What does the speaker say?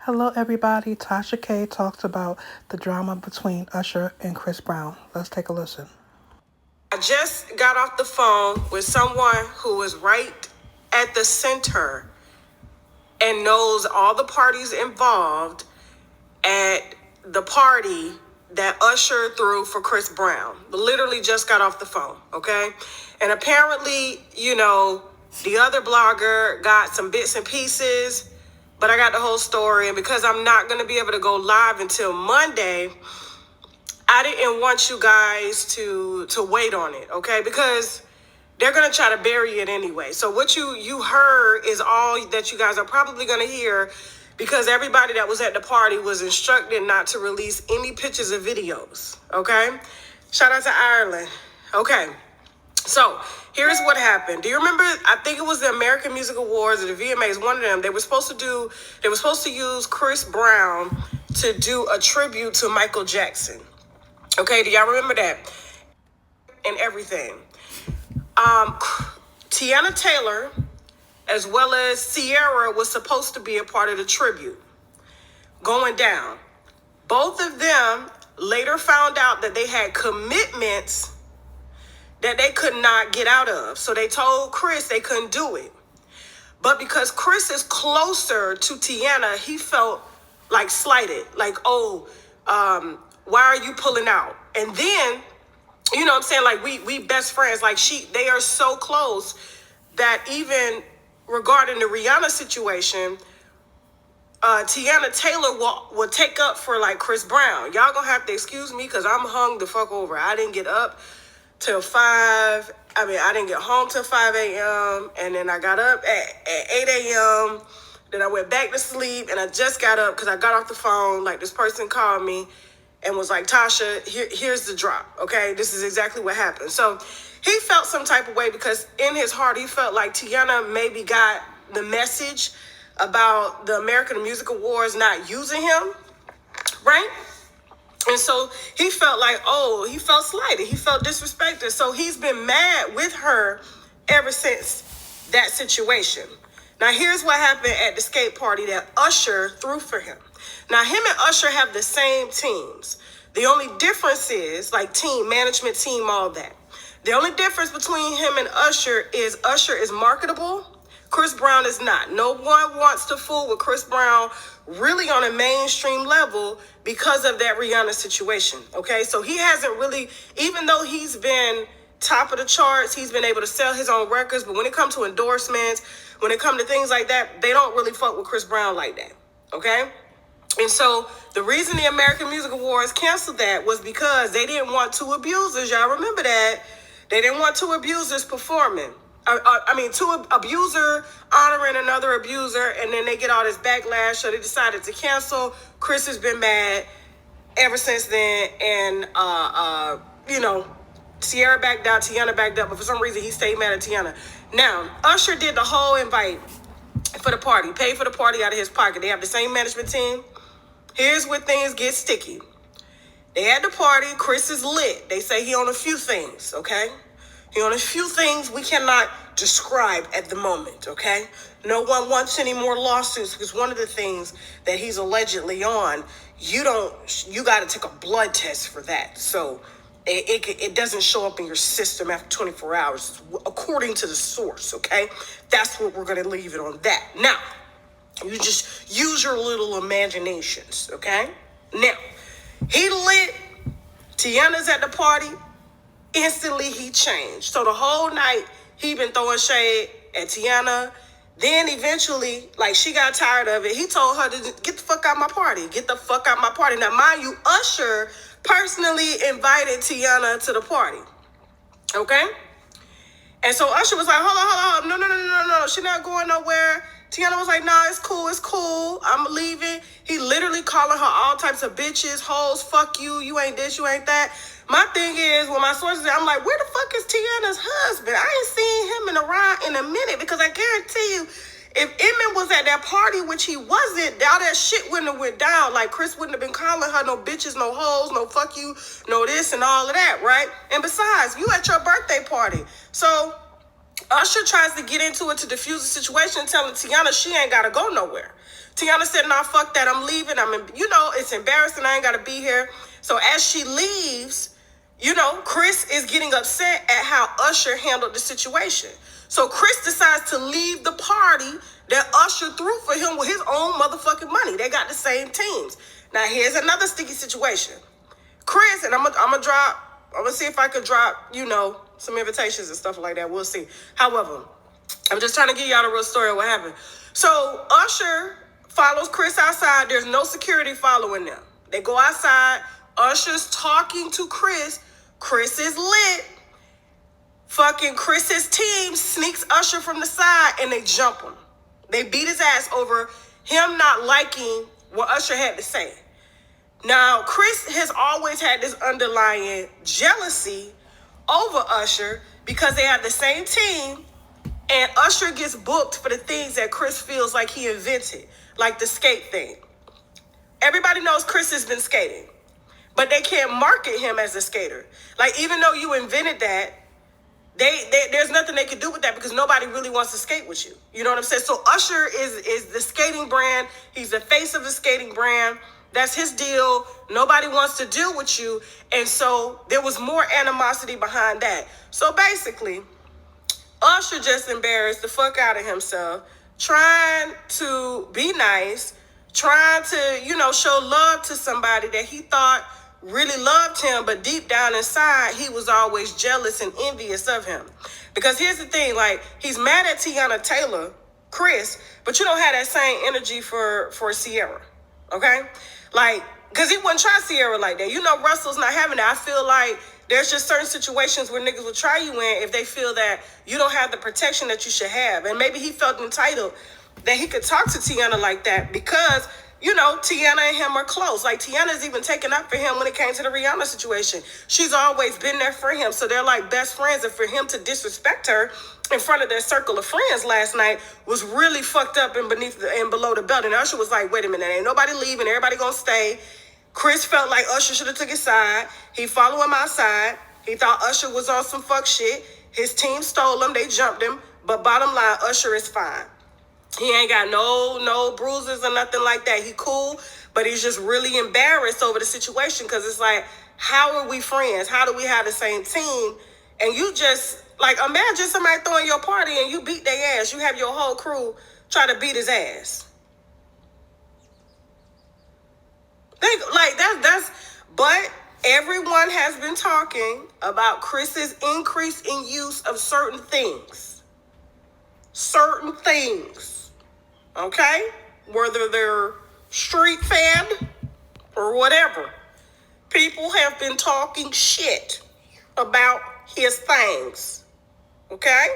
Hello, everybody. Tasha K talks about the drama between Usher and Chris Brown. Let's take a listen. I just got off the phone with someone who was right at the center and knows all the parties involved at the party that Usher threw for Chris Brown. Literally just got off the phone, okay? And apparently, the other blogger got some bits and pieces, but I got the whole story. And because I'm not going to be able to go live until Monday, I didn't want you guys to wait on it, okay? Because they're going to try to bury it anyway. So what you heard is all that you guys are probably going to hear, because everybody that was at the party was instructed not to release any pictures or videos, okay? Shout out to Ireland. Okay, so here's what happened. Do you remember, I think it was the American Music Awards or the VMAs, one of them, they were supposed to use Chris Brown to do a tribute to Michael Jackson. Okay, do y'all remember that? And everything. Tiana Taylor, as well as Sierra, was supposed to be a part of the tribute going down. Both of them later found out that they had commitments that they could not get out of. So they told Chris they couldn't do it. But because Chris is closer to Tiana, he felt like slighted. Like, why are you pulling out? And then, you know what I'm saying? Like, we best friends. Like, they are so close that even regarding the Rihanna situation, Tiana Taylor will take up for, like, Chris Brown. Y'all gonna have to excuse me because I'm hung the fuck over. I didn't get up till 5. I didn't get home till 5 a.m. And then I got up at 8 a.m. Then I went back to sleep, and I just got up because I got off the phone. Like, this person called me and was like, Tasha, here's the drop, okay? This is exactly what happened. So he felt some type of way because in his heart, he felt like Tiana maybe got the message about the American Music Awards not using him, right? And so he felt like, he felt slighted. He felt disrespected. So he's been mad with her ever since that situation. Now, here's what happened at the skate party that Usher threw for him. Now, him and Usher have the same teams. The only difference is, like, team, management team, all that. The only difference between him and Usher is marketable. Chris Brown is not. No one wants to fool with Chris Brown really on a mainstream level because of that Rihanna situation, okay? So he hasn't really, even though he's been top of the charts, he's been able to sell his own records, but when it comes to endorsements, when it comes to things like that, they don't really fuck with Chris Brown like that, okay? And so the reason the American Music Awards canceled that was because they didn't want two abusers. Y'all remember that? They didn't want two abusers performing. Two abuser honoring another abuser, and then they get all this backlash, so they decided to cancel. Chris has been mad ever since then, and Sierra backed out, Tiana backed up, but for some reason he stayed mad at Tiana. Now, Usher did the whole invite for the party, paid for the party out of his pocket. They have the same management team. Here's where things get sticky. They had the party, Chris is lit. They say he on a few things, okay? He on a few things we cannot describe at the moment, okay? No one wants any more lawsuits because one of the things that he's allegedly on, you got to take a blood test for that. So it doesn't show up in your system after 24 hours, according to the source, okay? That's what we're going to leave it on that. Now, you just use your little imaginations, okay? Now, he lit. Tiana's at the party. Instantly, he changed. So the whole night, he been throwing shade at Tiana. Then eventually, like, she got tired of it. He told her to get the fuck out my party. Get the fuck out my party. Now, mind you, Usher personally invited Tiana to the party. Okay? And so Usher was like, hold on. No. She's not going nowhere. Tiana was like, nah, it's cool. I'm leaving. He literally calling her all types of bitches, hoes, fuck you, you ain't this, you ain't that. My thing is, when my sources, I'm like, where the fuck is Tiana's husband? I ain't seen him around in a minute, because I guarantee you, if Emmett was at that party, which he wasn't, all that shit wouldn't have went down. Like, Chris wouldn't have been calling her no bitches, no hoes, no fuck you, no this and all of that, right? And besides, you at your birthday party. So Usher tries to get into it to diffuse the situation, telling Tiana she ain't got to go nowhere. Tiana said, nah, fuck that, I'm leaving. It's embarrassing, I ain't gotta be here. So as she leaves, Chris is getting upset at how Usher handled the situation. So Chris decides to leave the party that Usher threw for him with his own motherfucking money. They got the same teams. Now here's another sticky situation. Chris, and I'm gonna see if I could drop, some invitations and stuff like that. We'll see. However, I'm just trying to give y'all the real story of what happened. So Usher follows Chris outside. There's no security following them. They go outside. Usher's talking to Chris. Chris is lit. Fucking Chris's team sneaks Usher from the side and they jump him. They beat his ass over him not liking what Usher had to say. Now, Chris has always had this underlying jealousy over Usher because they have the same team, and Usher gets booked for the things that Chris feels like he invented, like the skate thing. Everybody knows Chris has been skating, but they can't market him as a skater. Like, even though you invented that, there's nothing they can do with that because nobody really wants to skate with you. You know what I'm saying? So Usher is the skating brand. He's the face of the skating brand. That's his deal. Nobody wants to deal with you. And so there was more animosity behind that. So basically, Usher just embarrassed the fuck out of himself, trying to be nice, trying to, show love to somebody that he thought really loved him, but deep down inside, he was always jealous and envious of him. Because here's the thing, like, he's mad at Teyana Taylor, Chris, but you don't have that same energy for Ciara, okay? Like, because he wouldn't try Ciara like that. Russell's not having that. I feel like there's just certain situations where niggas will try you in if they feel that you don't have the protection that you should have. And maybe he felt entitled that he could talk to Teyana like that because, Teyana and him are close. Like, Tiana's even taken up for him when it came to the Rihanna situation. She's always been there for him. So they're like best friends. And for him to disrespect her in front of their circle of friends last night was really fucked up and below the belt. And Usher was like, wait a minute, ain't nobody leaving. Everybody gonna stay. Chris felt like Usher should have took his side. He followed him outside. He thought Usher was on some fuck shit. His team stole him. They jumped him. But bottom line, Usher is fine. He ain't got no bruises or nothing like that. He cool, but he's just really embarrassed over the situation because it's like, how are we friends? How do we have the same team? And you just, like, imagine somebody throwing your party and you beat their ass. You have your whole crew try to beat his ass. But everyone has been talking about Chris's increase in use of certain things. Okay? Whether they're street fed or whatever. People have been talking shit about his things. Okay?